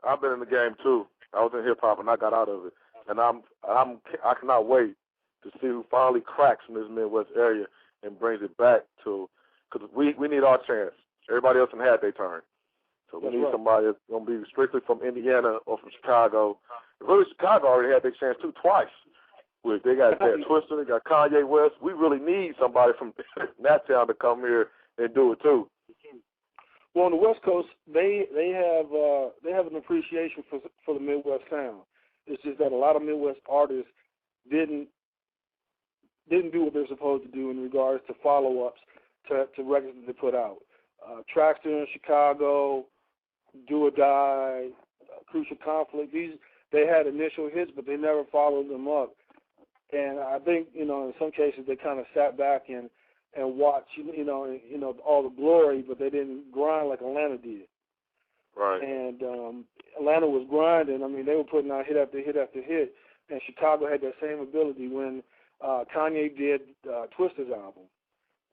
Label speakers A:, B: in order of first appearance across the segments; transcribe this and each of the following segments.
A: I've been in the game too. I was in hip hop and I got out of it, and I cannot wait to see who finally cracks in this Midwest area and brings it back to, because we need our chance. Everybody else had their turn, so we need somebody that's gonna be strictly from Indiana or from Chicago. Really, Chicago already had their chance too twice. They got Twister, they got Kanye West. We really need somebody from that town to come here and do it too.
B: Well, on the West Coast, they have an appreciation for the Midwest sound. It's just that a lot of Midwest artists didn't do what they're supposed to do in regards to follow-ups to records that they put out. Traxter in Chicago, Do or Die, Crucial Conflict. They had initial hits, but they never followed them up. And I think, in some cases they kind of sat back and watched, all the glory, but they didn't grind like Atlanta did.
A: Right.
B: And Atlanta was grinding. I mean, they were putting out hit after hit after hit. And Chicago had that same ability when Kanye did Twister's album.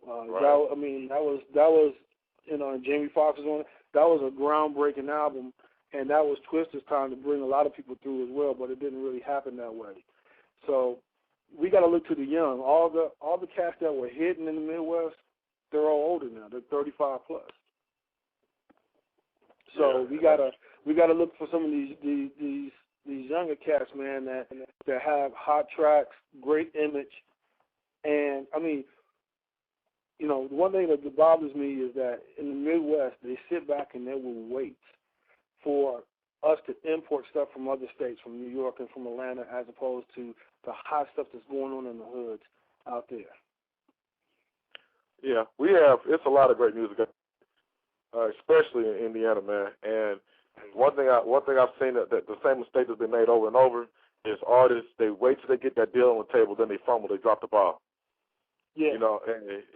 A: Right.
B: That was and Jamie Foxx was on it. That was a groundbreaking album, and that was Twister's time to bring a lot of people through as well. But it didn't really happen that way. So we got to look to the young. All the cats that were hidden in the Midwest, they're all older now. They're 35 plus. So we gotta look for some of these younger cats, man, that have hot tracks, great image, and I mean, the one thing that bothers me is that in the Midwest they sit back and they will wait for us to import stuff from other states, from New York and from Atlanta, as opposed to the hot stuff that's going on in the hoods out there.
A: Yeah, it's a lot of great music, especially in Indiana, man. And one thing I've seen that the same mistake has been made over and over is artists, they wait till they get that deal on the table, then they fumble, they drop the ball.
B: Yeah.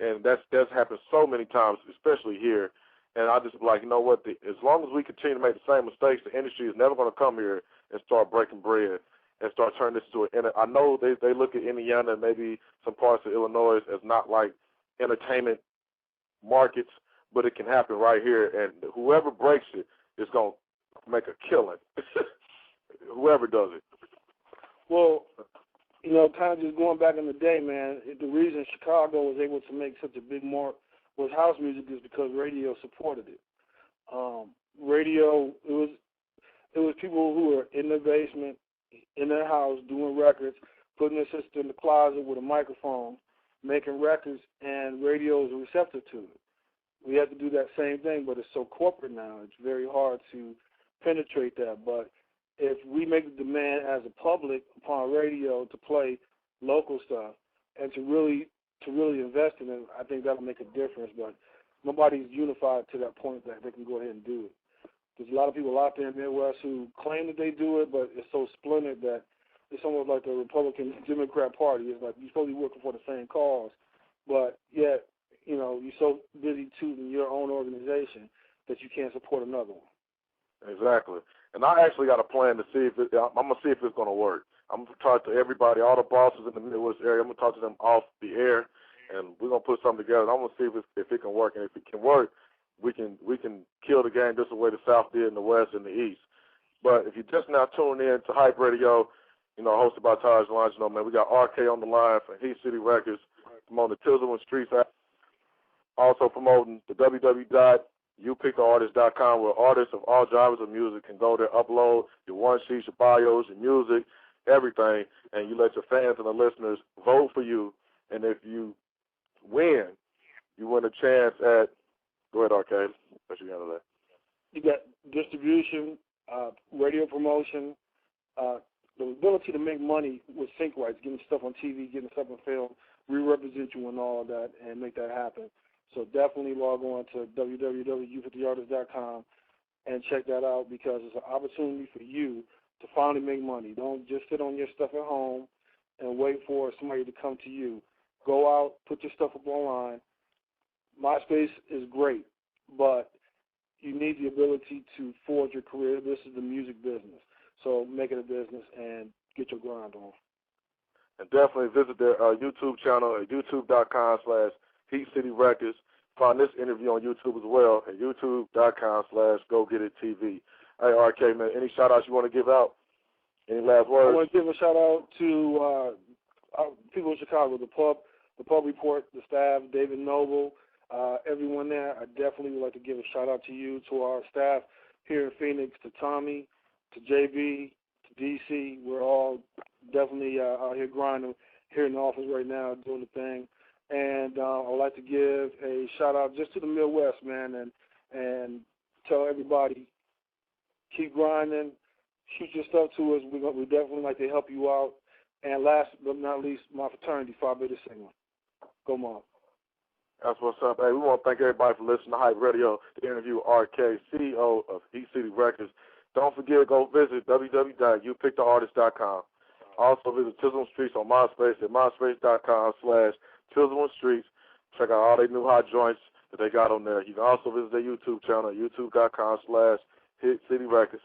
A: And that's happened so many times, especially here. And I just be like, you know what? As long as we continue to make the same mistakes, the industry is never going to come here and start breaking bread and start turning this into an. I know they look at Indiana and maybe some parts of Illinois as not like entertainment markets, but it can happen right here. And whoever breaks it is going to make a killing. Whoever does it.
B: Well, kind of just going back in the day, man, the reason Chicago was able to make such a big mark was house music is because radio supported it. Radio, it was people who were in their basement, in their house, doing records, putting their sister in the closet with a microphone, making records, and radio is receptive to it. We have to do that same thing, but it's so corporate now. It's very hard to penetrate that. But if we make the demand as a public upon radio to play local stuff and to really invest in it, I think that'll make a difference. But nobody's unified to that point that they can go ahead and do it. There's a lot of people out there in the Midwest who claim that they do it, but it's so splintered that it's almost like the Republican Democrat Party. It's like you're supposed to be working for the same cause, but yet, you're so busy tooting your own organization that you can't support another one.
A: Exactly. And I actually got a plan to see I'm going to see if it's going to work. I'm going to talk to everybody, all the bosses in the Midwest area. I'm going to talk to them off the air, and we're going to put something together. And I'm going to see if it can work. And if it can work, we can kill the game just the way the South did in the West and the East. But if you're just now tuning in to Hype Radio, hosted by Taj Longino, man, we got R.K. on the line from Heat City Records, promoting the Tizzle and Streets app. Also promoting the www.youpickartist.com, where artists of all genres of music can go there, upload your one sheets, your bios, your music, everything, and you let your fans and the listeners vote for you. And if you win, you win a chance at, go ahead, Arcade, let you handle that.
B: You got distribution, radio promotion, the ability to make money with sync rights, getting stuff on TV, getting stuff on film. We represent you and all of that and make that happen. So definitely log on to www.youpickartist.com and check that out, because it's an opportunity for you to finally make money. Don't just sit on your stuff at home and wait for somebody to come to you. Go out, put your stuff up online. MySpace is great, but you need the ability to forge your career. This is the music business. So make it a business and get your grind on.
A: And definitely visit their YouTube channel at youtube.com/Heat City Records. Find this interview on YouTube as well at youtube.com/GoGetItTV. Hey, RK, man, any shout-outs you want to give out? Any last words?
B: I want to give a shout-out to people in Chicago, the Pub Report, the staff, David Noble, everyone there. I definitely would like to give a shout-out to you, to our staff here in Phoenix, to Tommy, to JB, to DC. We're all definitely out here grinding here in the office right now, doing the thing. And I would like to give a shout-out just to the Midwest, man, and tell everybody, keep grinding, shoot your stuff to us. We definitely like to help you out. And last but not least, my fraternity, Phi Beta Sigma. Go Mom.
A: That's what's up. Hey, we want to thank everybody for listening to Hype Radio, the interview RK, CEO of Heat City Records. Don't forget, go visit www.youpicktheartist.com. Also visit Chisholm Streets on MySpace at myspace.com/Chisholm Streets. Check out all their new hot joints that they got on there. You can also visit their YouTube channel at youtube.com/Hit City Records.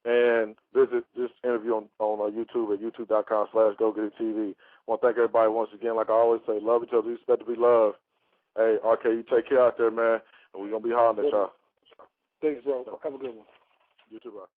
A: And visit this interview on YouTube at youtube.com/GoGetItTV. I want to thank everybody once again. Like I always say, love each other. We expect to be loved. Hey, RK, you take care out there, man. And we're going to be hollering at y'all.
B: Thanks, bro. Have a good one.
A: You too, bro.